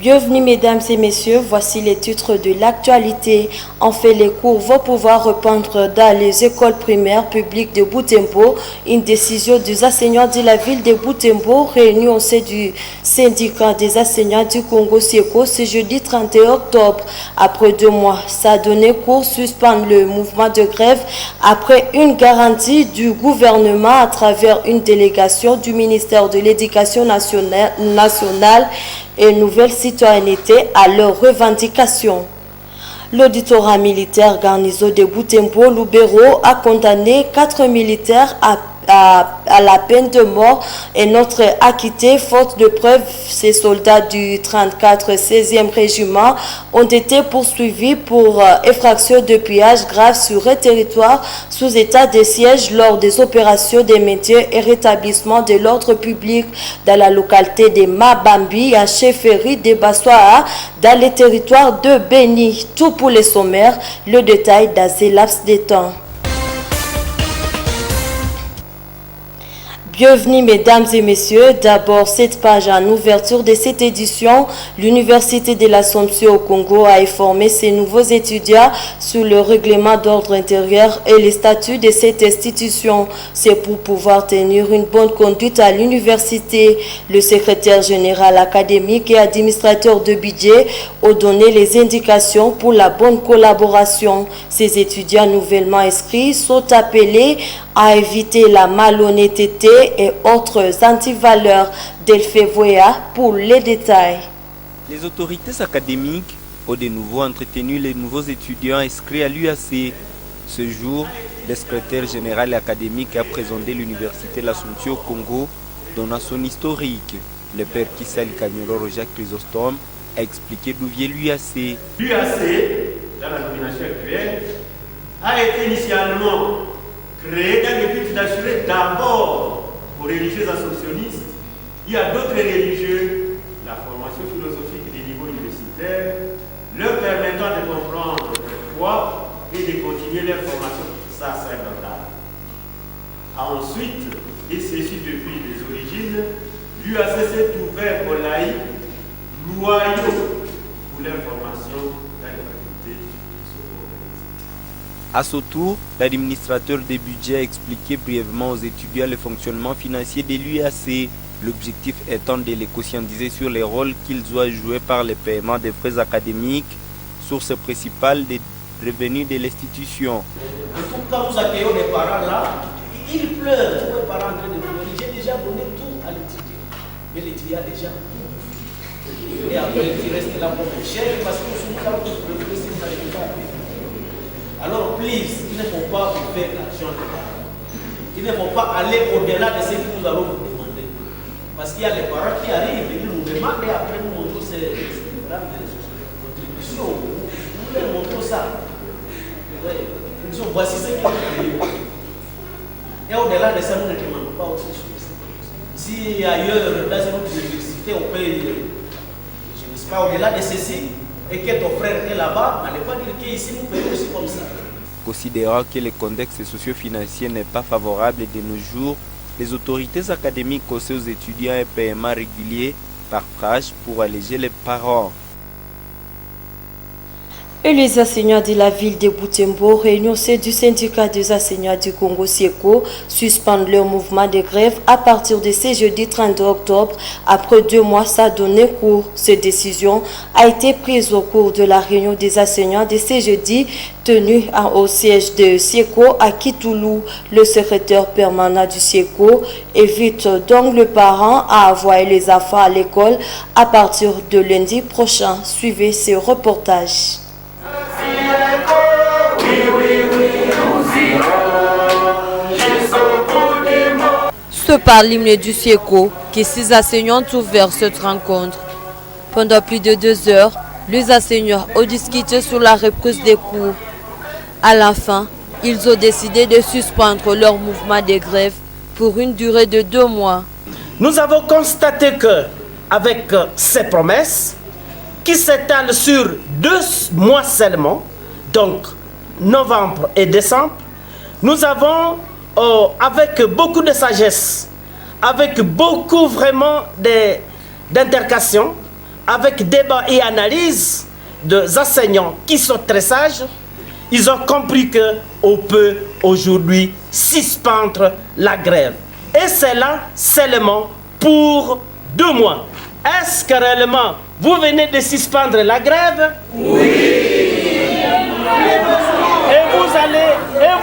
Bienvenue mesdames et messieurs, voici les titres de l'actualité. En fait, les cours vont pouvoir reprendre dans les écoles primaires publiques de Butembo. Une décision des enseignants de la ville de Butembo réunis au sein du syndicat des enseignants du Congo SIECO ce jeudi 31 octobre. Après 2 mois, ça a donné cours suspendre le mouvement de grève après une garantie du gouvernement à travers une délégation du ministère de l'Éducation nationale et nouvelle citoyenneté à leurs revendications. L'auditorat militaire garnison de Butembo, Lubero, a condamné 4 militaires à la peine de mort et notre acquitté, faute de preuves. Ces soldats du 34 16e régiment ont été poursuivis pour effraction de pillage grave sur un territoire sous état de siège lors des opérations de maintien et rétablissement de l'ordre public dans la localité de Mabambi, à chefferie de Bassoa, dans les territoires de Beni. Tout pour les sommaires, le détail dans ces laps de temps. Bienvenue mesdames et messieurs, d'abord cette page en ouverture de cette édition. L'Université de l'Assomption au Congo a informé ses nouveaux étudiants sur le règlement d'ordre intérieur et les statuts de cette institution. C'est pour pouvoir tenir une bonne conduite à l'université. Le secrétaire général académique et administrateur de budget ont donné les indications pour la bonne collaboration. Ces étudiants nouvellement inscrits sont appelés à éviter la malhonnêteté et autres antivaleurs. Delphé Voya pour les détails. Les autorités académiques ont de nouveau entretenu les nouveaux étudiants inscrits à l'UAC. Ce jour, le secrétaire général académique a présenté l'Université de l'Assomption au Congo donnant son historique. Le père Kissal Kanyoloro Jacques Chrysostome a expliqué d'où vient l'UAC. L'UAC, dans la nomination actuelle, a été initialement créé dans le but d'assurer d'abord aux religieux assomptionnistes et à d'autres religieux la formation philosophique des niveaux universitaires, leur permettant de comprendre leur foi et de continuer leur formation sacerdotale. Ensuite, et ceci depuis les origines, l'UAC s'est ouvert aux laïcs loyaux pour leur formation dans les facultés. À ce tour, l'administrateur des budgets a expliqué brièvement aux étudiants le fonctionnement financier de l'UAC, l'objectif étant de les conscientiser sur les rôles qu'ils doivent jouer par le paiement des frais académiques, source principale des revenus de l'institution. En tout cas, nous accueillons les parents là, ils pleurent, tous les parents en train de pleurer. J'ai déjà donné tout à l'étudiant, mais l'étudiant a déjà tout. Et après, il reste là pour le cher parce que nous sommes là pour le prévenir si vous n'arrivez pas à payer. Alors, please, il ne faut pas vous faire l'argent de parents. Il ne faut pas aller au-delà de ce que nous allons vous demander. Parce qu'il y a les parents qui arrivent, ils nous demandent et après nous montrons ces programmes de contribution. Nous leur montrons ça. Nous disons, voici ce qu'ils ont payé. Et au-delà de ça, nous ne demandons pas autre chose. Si ailleurs, dans une autre université, on paye, je ne sais pas, au-delà de ceci, et que ton frère est là-bas, n'allez pas dire qu'ici nous payons aussi comme ça. Considérant que le contexte socio-financier n'est pas favorable de nos jours, les autorités académiques conseillent aux étudiants un paiement régulier par tranche pour alléger les parents. Et les enseignants de la ville de Butembo, réunis au sein du syndicat des enseignants du Congo SIECO, suspendent leur mouvement de grève à partir de ce jeudi 30 octobre. Après 2 mois, ça a donné cours. Cette décision a été prise au cours de la réunion des enseignants de ce jeudi tenue au siège de SIECO à Kitoulou. Le secrétaire permanent du SIECO invite donc le parent à envoyer les enfants à l'école à partir de lundi prochain. Suivez ce reportage. C'est par l'hymne du SIECO que 6 enseignants ont ouvert cette rencontre. Pendant plus de 2 heures, les enseignants ont discuté sur la reprise des cours. À la fin, ils ont décidé de suspendre leur mouvement de grève pour une durée de 2 mois. Nous avons constaté que, avec ces promesses, qui s'étalent sur 2 mois seulement, donc novembre et décembre, nous avons, avec beaucoup de sagesse, avec beaucoup vraiment d'intercation, avec débat et analyse des enseignants qui sont très sages, ils ont compris qu'on peut aujourd'hui suspendre la grève. Et c'est là seulement pour 2 mois. Est-ce que réellement vous venez de suspendre la grève? Oui. Et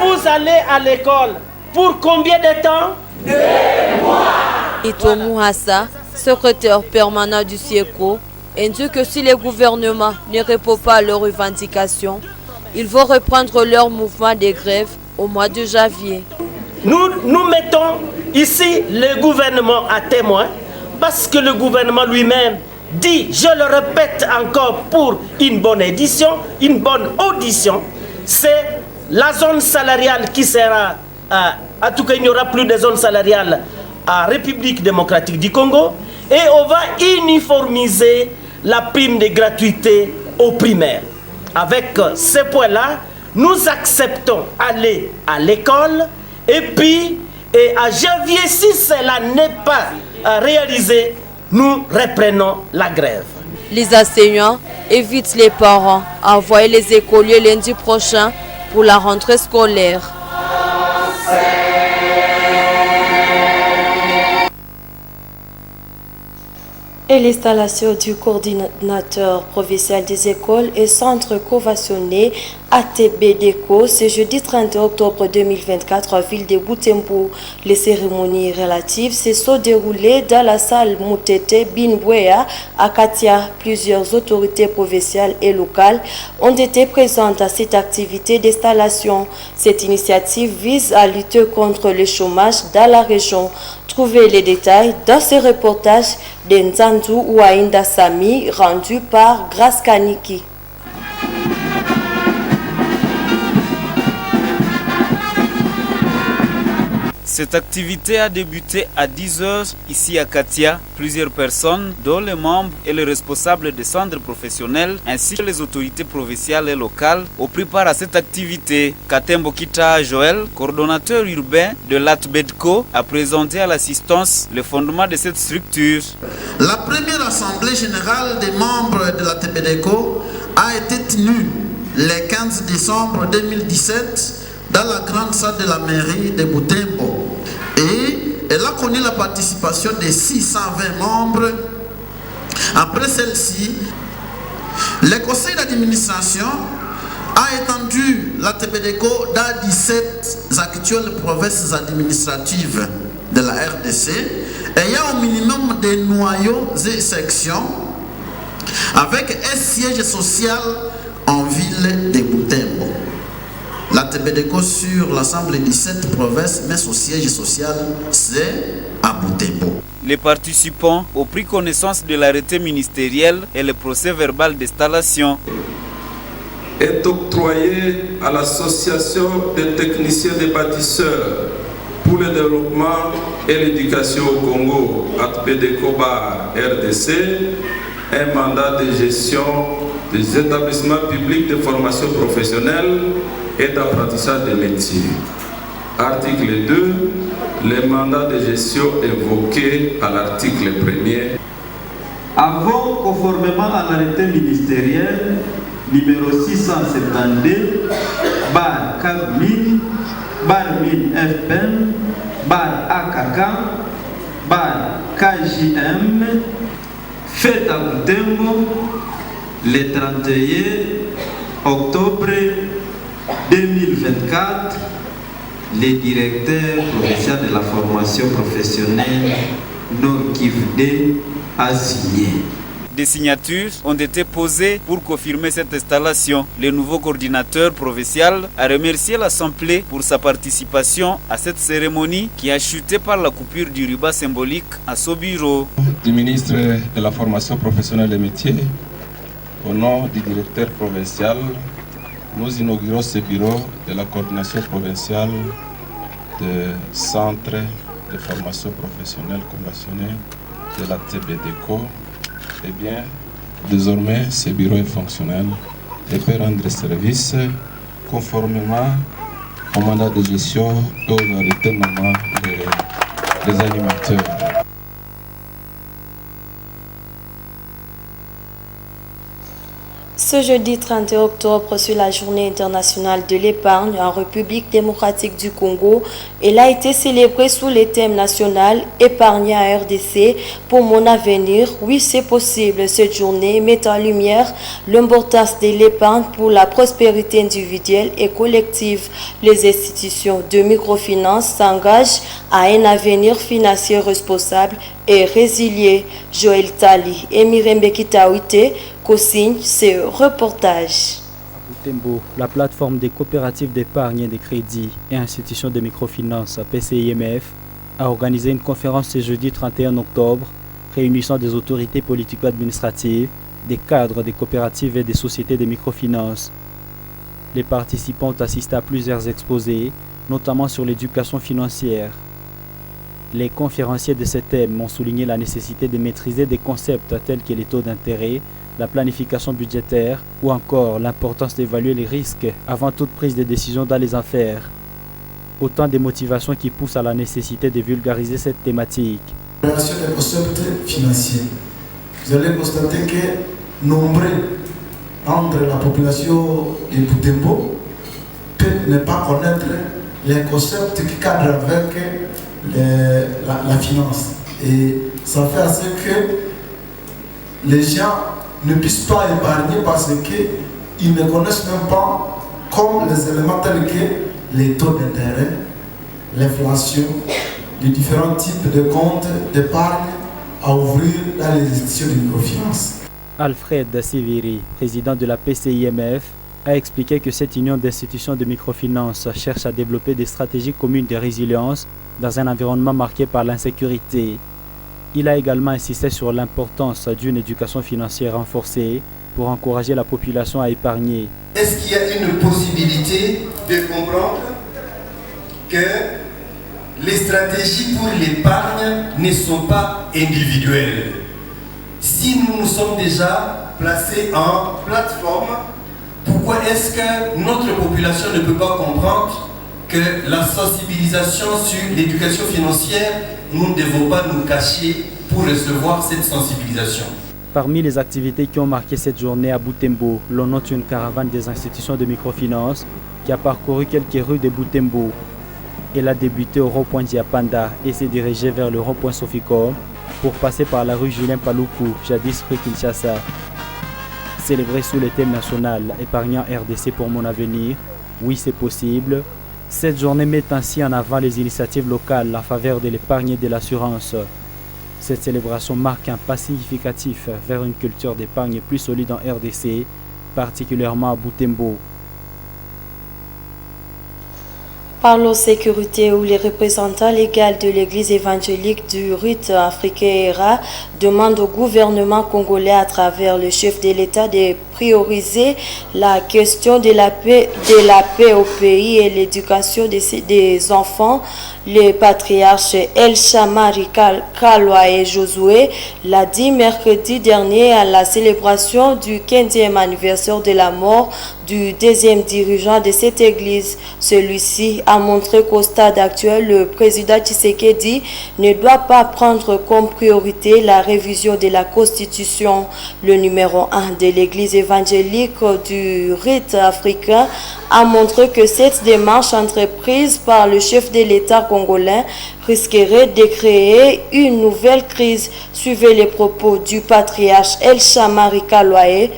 vous allez à l'école pour combien de temps? 2 mois. Itomu Hassa, secrétaire permanent du SIECO, indique que si le gouvernement ne répond pas à leurs revendications, ils vont reprendre leur mouvement de grève au mois de janvier. Nous mettons ici le gouvernement à témoin parce que le gouvernement lui-même dit, je le répète encore pour une bonne audition, c'est la zone salariale qui sera, en tout cas il n'y aura plus de zone salariale à République démocratique du Congo et on va uniformiser la prime de gratuité aux primaires. Avec ces points-là, nous acceptons aller à l'école et puis à janvier, si cela n'est pas réalisé, nous reprenons la grève. Les enseignants invitent les parents à envoyer les écoliers lundi prochain pour la rentrée scolaire. Et l'installation du coordinateur provincial des écoles et centres conventionnés ATBDECO ce jeudi 30 octobre 2024 en ville de Butembo. Les cérémonies relatives se sont déroulées dans la salle Moutete Binwea à Katia. Plusieurs autorités provinciales et locales ont été présentes à cette activité d'installation. Cette initiative vise à lutter contre le chômage dans la région. Trouvez les détails dans ce reportage d'Nzandu Ouainda Sami rendu par Grace Kaniki. Cette activité a débuté à 10h ici à Katia. Plusieurs personnes, dont les membres et les responsables des centres professionnels, ainsi que les autorités provinciales et locales, ont pris part à cette activité. Katembo Kita Joël, coordonnateur urbain de l'ATBDECO, a présenté à l'assistance le fondement de cette structure. La première assemblée générale des membres de l'ATBDECO a été tenue le 15 décembre 2017 dans la grande salle de la mairie de Butembo. Et elle a connu la participation de 620 membres. Après celle-ci, le conseil d'administration a étendu l'ATBDECO dans 17 actuelles provinces administratives de la RDC, ayant au minimum des noyaux et sections, avec un siège social en ville de Butembo. L'ATBDECO sur l'ensemble des 17 provinces, mais son siège social, c'est à Butembo. Les participants ont pris connaissance de l'arrêté ministériel et le procès verbal d'installation. Est octroyé à l'association des techniciens des bâtisseurs pour le développement et l'éducation au Congo, ATBDECO RDC, un mandat de gestion des établissements publics de formation professionnelle et d'apprentissage des métiers. Article 2, les mandats de gestion évoqués à l'article 1er. Avant, conformément à l'arrêté ministériel numéro 672, bar CAB1000, bar 1000 FPM, bar AKK, bar KJM, fait à Butembo le 31 octobre 2024, les directeurs provinciaux de la formation professionnelle Nord-Kivu a signé. Des signatures ont été posées pour confirmer cette installation. Le nouveau coordinateur provincial a remercié l'Assemblée pour sa participation à cette cérémonie qui a chuté par la coupure du ruban symbolique à son bureau. Du ministre de la formation professionnelle et métiers, au nom du directeur provincial, nous inaugurons ce bureau de la coordination provinciale de centres de formation professionnelle conventionnée de la TBDECO. Eh bien, désormais, ce bureau est fonctionnel et peut rendre service conformément au mandat de gestion et aux arrêtés nommant les animateurs. Ce jeudi 31 octobre, sur la journée internationale de l'épargne en République démocratique du Congo, elle a été célébrée sous le thème national « Épargner à RDC pour mon avenir ». Oui, c'est possible. Cette journée met en lumière l'importance de l'épargne pour la prospérité individuelle et collective. Les institutions de microfinance s'engagent à un avenir financier responsable et résilié. Joël Tali et Mirembe Kitaouite co-signent ce reportage. À Butembo, la plateforme des coopératives d'épargne et de crédit et institutions de microfinance PCIMF a organisé une conférence ce jeudi 31 octobre réunissant des autorités politico-administratives, des cadres des coopératives et des sociétés de microfinance. Les participants ont assisté à plusieurs exposés, notamment sur l'éducation financière. Les conférenciers de ce thème ont souligné la nécessité de maîtriser des concepts tels que les taux d'intérêt, la planification budgétaire ou encore l'importance d'évaluer les risques avant toute prise de décision dans les affaires. Autant de motivations qui poussent à la nécessité de vulgariser cette thématique. Relation des concepts financiers. Vous allez constater que nombreux entre la population de Butembo peuvent ne pas connaître les concepts qui cadrent avec la finance. Et ça fait à ce que les gens ne puissent pas épargner parce qu'ils ne connaissent même pas comme les éléments tels que les taux d'intérêt, l'inflation, les différents types de comptes d'épargne à ouvrir dans les institutions de microfinance. Alfred Siviri, président de la PCIMF, a expliqué que cette union d'institutions de microfinance cherche à développer des stratégies communes de résilience dans un environnement marqué par l'insécurité. Il a également insisté sur l'importance d'une éducation financière renforcée pour encourager la population à épargner. Est-ce qu'il y a une possibilité de comprendre que les stratégies pour l'épargne ne sont pas individuelles? Si nous nous sommes déjà placés en plateforme, pourquoi est-ce que notre population ne peut pas comprendre que la sensibilisation sur l'éducation financière, nous ne devons pas nous cacher pour recevoir cette sensibilisation? Parmi les activités qui ont marqué cette journée à Butembo, l'on note une caravane des institutions de microfinance qui a parcouru quelques rues de Butembo. Elle a débuté au rond-point Diapanda et s'est dirigée vers le rond-point Soficom pour passer par la rue Julien Paluku, jadis rue Kinshasa. Célébrée sous le thème national « Épargnant RDC pour mon avenir », oui c'est possible. Cette journée met ainsi en avant les initiatives locales en faveur de l'épargne et de l'assurance. Cette célébration marque un pas significatif vers une culture d'épargne plus solide en RDC, particulièrement à Butembo. Parlons sécurité, où les représentants légaux de l'Église évangélique du rite africain ERA demandent au gouvernement congolais à travers le chef de l'État de prioriser la question de la paix au pays et l'éducation des enfants. Le patriarche El Shamari Kalwa et Josué l'a dit mercredi dernier à la célébration du 15e anniversaire de la mort du deuxième dirigeant de cette église. Celui-ci a montré qu'au stade actuel, le président Tshisekedi ne doit pas prendre comme priorité la révision de la Constitution. Le numéro 1 de l'église évangélique du rite africain a montré que cette démarche entreprise par le chef de l'État congolais risquerait de créer une nouvelle crise. Suivez les propos du patriarche El Shamari Kalwae,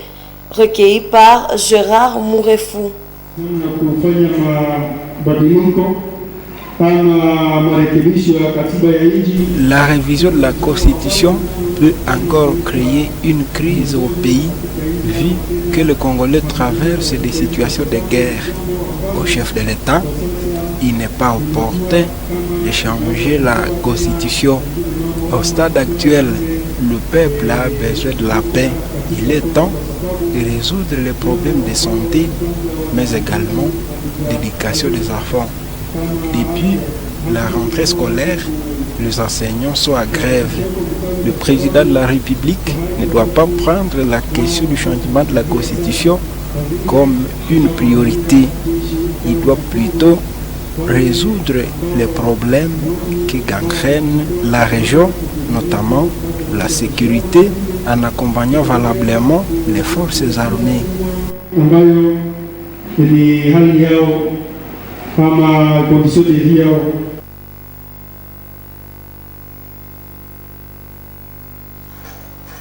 recueilli par Gérard Mourefou. La révision de la Constitution peut encore créer une crise au pays, vu que le Congolais traverse des situations de guerre. Au chef de l'État, il n'est pas opportun de changer la Constitution. Au stade actuel, le peuple a besoin de la paix. Il est temps de résoudre les problèmes de santé, mais également d'éducation des enfants. Depuis la rentrée scolaire, les enseignants sont à grève. Le président de la République ne doit pas prendre la question du changement de la Constitution comme une priorité. Il doit plutôt résoudre les problèmes qui gangrènent la région, notamment la sécurité, en accompagnant valablement les forces armées.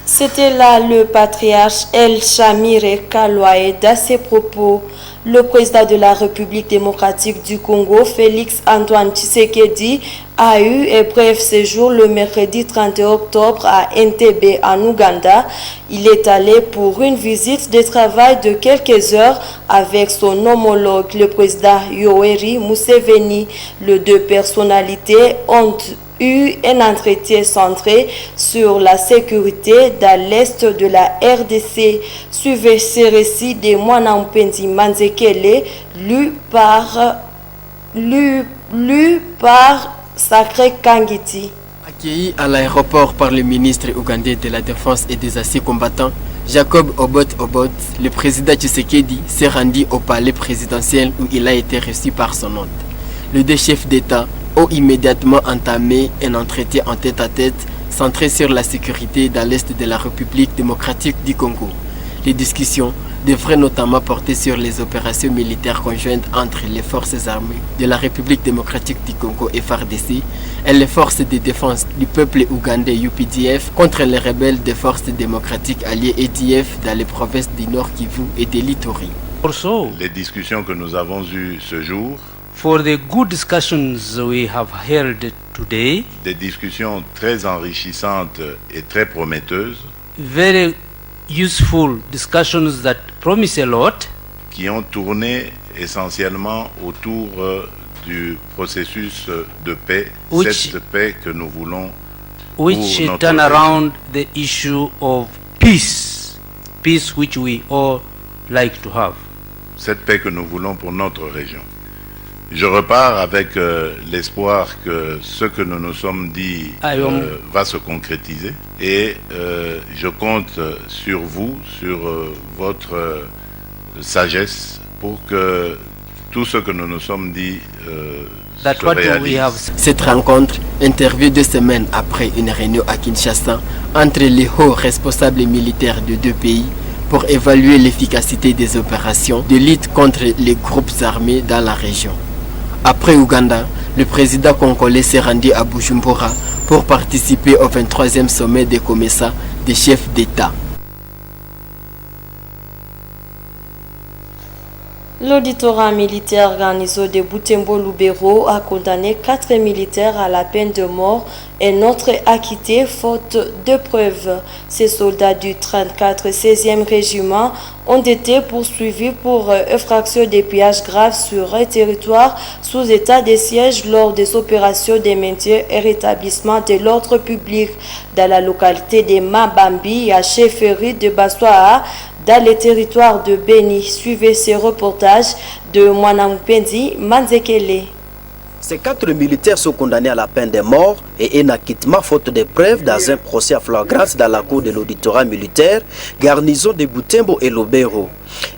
C'était là le patriarche El Chamire Kalouaé. À ses propos, le président de la République démocratique du Congo, Félix Antoine Tshisekedi, a eu un bref séjour le mercredi 31 octobre à Entebbe en Ouganda. Il est allé pour une visite de travail de quelques heures avec son homologue, le président Yoweri Museveni. Les deux personnalités ont eu un entretien centré sur la sécurité dans l'est de la RDC. Suivez ce récit de Mwanampendi Manzekele, lu par Sacré Kangiti. Accueilli à l'aéroport par le ministre ougandais de la Défense et des Anciens Combattants, Jacob Obot, le président Tshisekedi s'est rendu au palais présidentiel où il a été reçu par son hôte. Les deux chefs d'État ont immédiatement entamé un entretien en tête-à-tête centré sur la sécurité dans l'est de la République démocratique du Congo. Les discussions devraient notamment porter sur les opérations militaires conjointes entre les forces armées de la République démocratique du Congo FARDC et les forces de défense du peuple ougandais UPDF contre les rebelles des forces démocratiques alliées EDF dans les provinces du Nord Kivu et de l'Ituri. Les discussions que nous avons eues ce jour, for the good discussions we have held today, des discussions très enrichissantes et très prometteuses, very useful discussions that promise a lot, qui ont tourné essentiellement autour du processus de paix, cette paix que nous voulons which pour notre turn région. around the issue of peace, peace which we all like to have. Cette paix que nous voulons pour notre région. Je repars avec l'espoir que ce que nous nous sommes dit va se concrétiser et je compte sur vous, sur votre sagesse pour que tout ce que nous nous sommes dit se réalise. Cette rencontre intervient 2 semaines après une réunion à Kinshasa entre les hauts responsables militaires de deux pays pour évaluer l'efficacité des opérations de lutte contre les groupes armés dans la région. Après Ouganda, le président congolais s'est rendu à Bujumbura pour participer au 23e sommet des COMESA des chefs d'État. L'auditorat militaire organisé de Butembo-Lubero a condamné 4 militaires à la peine de mort et notre acquitté faute de preuves. Ces soldats du 34 16e régiment ont été poursuivis pour effraction de pillages graves sur un territoire sous état de siège lors des opérations de maintien et rétablissement de l'ordre public dans la localité de Mabambi à chefferie de Bassoa, dans le territoire de Beni. Suivez ce reportage de Mwanampendi Manzekele. Ces 4 militaires sont condamnés à la peine de mort et un acquittement faute de preuves dans un procès à flagrance dans la cour de l'auditorat militaire, garnison de Butembo et Lubero.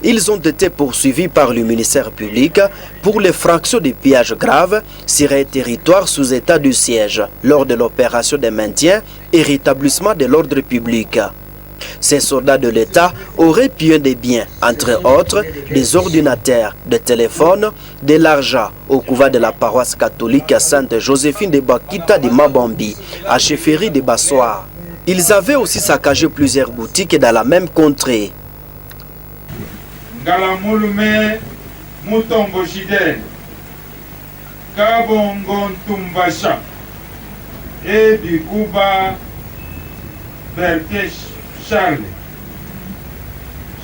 Ils ont été poursuivis par le ministère public pour les fractions de pillages graves sur un territoire sous état de siège lors de l'opération de maintien et rétablissement de l'ordre public. Ces soldats de l'État auraient pillé des biens, entre autres des ordinateurs, des téléphones, de l'argent au couvent de la paroisse catholique à Sainte Joséphine de Bakita de Mabambi, à chefferie de Bassoa. Ils avaient aussi saccagé plusieurs boutiques dans la même contrée. Ngalamulume Mutombo Shiden, Kabongon Tumbasha, et Bikuba Berkesh Charles,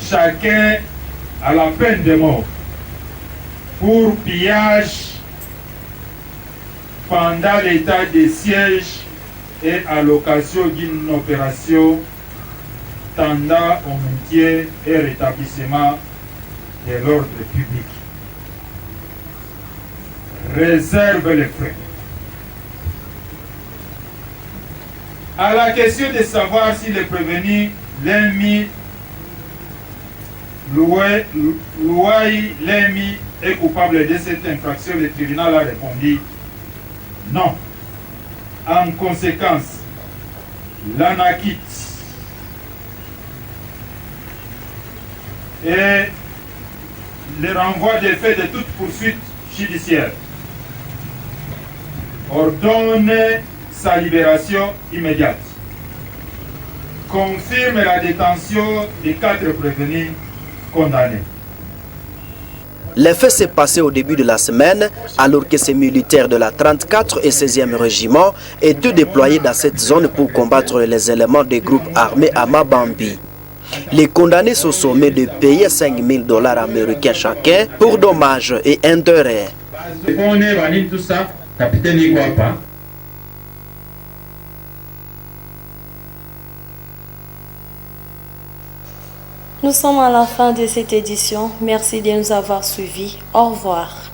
chacun à la peine de mort pour pillage pendant l'état de siège et à l'occasion d'une opération tendant au maintien et rétablissement de l'ordre public. Réserve les frais. À la question de savoir si les prévenus Lemi Louai Lemi est coupable de cette infraction, le tribunal a répondu non. En conséquence, l'ANAKIT et le renvoi des faits de toute poursuite judiciaire ordonne sa libération immédiate, confirme la détention des 4 prévenus condamnés. Les faits s'est passé au début de la semaine, alors que ces militaires de la 34 et 16e régiment étaient déployés dans cette zone pour combattre les éléments des groupes armés à Mabambi. Les condamnés sont sommés de payer $5 000 américains chacun pour dommages et intérêts. Nous sommes à la fin de cette édition. Merci de nous avoir suivis. Au revoir.